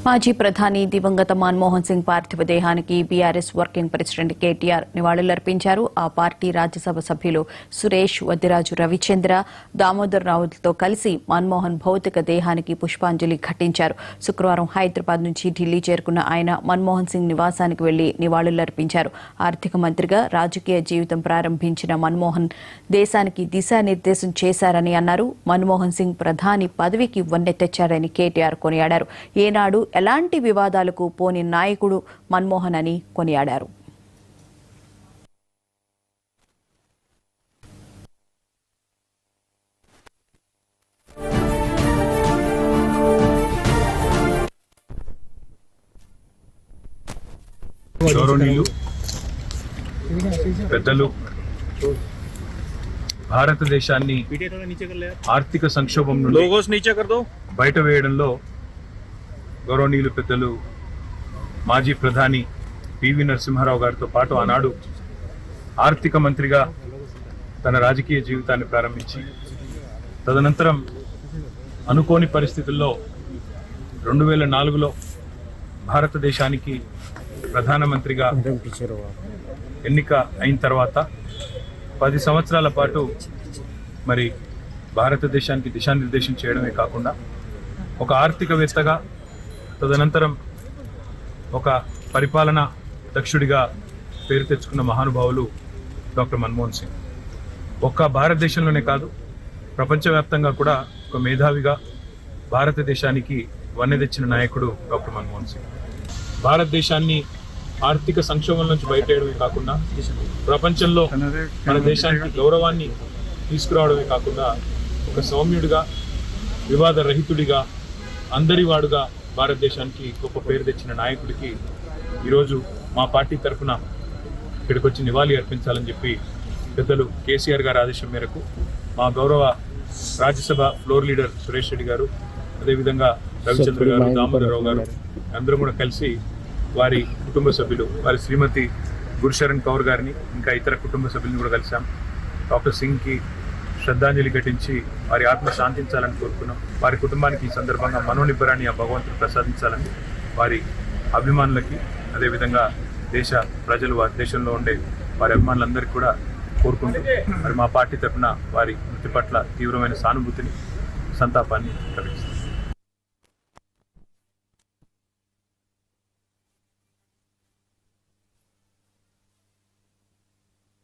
మాజీ ప్రధాని దివంగత మన్మోహన్ సింగ్ పార్థివ దేహానికి బీఆర్ఎస్ వర్కింగ్ ప్రెసిడెంట్ కేటీఆర్ నివాళులర్పించారు. ఆ పార్టీ రాజ్యసభ సభ్యులు సురేష్, వద్దిరాజు రవిచంద్ర, దామోదర్ రావులతో కలిసి మన్మోహన్ భౌతిక దేహానికి పుష్పాంజలి ఘటించారు. శుక్రవారం హైదరాబాద్ నుంచి ఢిల్లీ చేరుకున్న ఆయన మన్మోహన్ సింగ్ నివాసానికి వెళ్లి నివాళులర్పించారు. ఆర్థిక మంత్రిగా రాజకీయ జీవితం ప్రారంభించిన మన్మోహన్ దేశానికి దిశానిర్దేశం చేశారని అన్నారు. మన్మోహన్ సింగ్ ప్రధాని పదవికి వన్నె తెచ్చారని కేటీఆర్ కొనియాడారు. ఏనాడు ఎలాంటి వివాదాలకు పోని నాయకుడు మన్మోహన్ అని కొనియాడారు. గౌరవనీయులు పెద్దలు, భారతదేశాన్ని ఆర్థిక సంక్షోభం నుండి బయట వేయడంలో గౌరవనీయులు పెద్దలు మాజీ ప్రధాని పివి నరసింహారావు గారితో పాటు ఆనాడు ఆర్థిక మంత్రిగా తన రాజకీయ జీవితాన్ని ప్రారంభించి తదనంతరం అనుకోని పరిస్థితుల్లో 2004లో భారతదేశానికి ప్రధానమంత్రిగా ఎన్నిక అయిన తర్వాత 10 సంవత్సరాల పాటు మరి భారతదేశానికి దిశానిర్దేశం చేయడమే కాకుండా ఒక ఆర్థికవేత్తగా తదనంతరం ఒక పరిపాలనా దక్షుడిగా పేరు తెచ్చుకున్న మహానుభావులు డాక్టర్ మన్మోహన్ సింగ్. ఒక్క భారతదేశంలోనే కాదు, ప్రపంచవ్యాప్తంగా కూడా ఒక మేధావిగా భారతదేశానికి వన్నె తెచ్చిన నాయకుడు డాక్టర్ మన్మోహన్ సింగ్. భారతదేశాన్ని ఆర్థిక సంక్షోభం నుంచి బయటేయడమే కాకుండా ప్రపంచంలో మన దేశానికి గౌరవాన్ని తీసుకురావడమే కాకుండా ఒక సౌమ్యుడిగా, వివాద రహితుడిగా, అందరివాడుగా భారతదేశానికి గొప్ప పేరు తెచ్చిన నాయకుడికి ఈరోజు మా పార్టీ తరఫున ఇక్కడికి వచ్చి నివాళి అర్పించాలని చెప్పి పెద్దలు కేసీఆర్ గారి ఆదేశం మేరకు మా గౌరవ రాజ్యసభ ఫ్లోర్ లీడర్ సురేష్ రెడ్డి గారు, అదేవిధంగా రవిచంద్ర గారు, దామోదర్ రావు గారు అందరూ కూడా కలిసి వారి కుటుంబ సభ్యులు, వారి శ్రీమతి గురుశరణ్ కౌర్ గారిని, ఇంకా ఇతర కుటుంబ సభ్యులను కూడా కలిసాం. డాక్టర్ సింగ్కి శ్రద్ధాంజలి ఘటించి వారి ఆత్మ శాంతించాలని కోరుకున్నాం. వారి కుటుంబానికి ఈ సందర్భంగా మనోనిబ్బరాన్ని ఆ భగవంతుడు ప్రసాదించాలని వారి అభిమానులకి, అదేవిధంగా దేశ ప్రజలు, వారి దేశంలో ఉండే వారి అభిమానులందరికీ కూడా కోరుకుంటూ మరి మా పార్టీ తరఫున వారి మృతి పట్ల తీవ్రమైన సానుభూతిని, సంతాపాన్ని ప్రకటిస్తాం.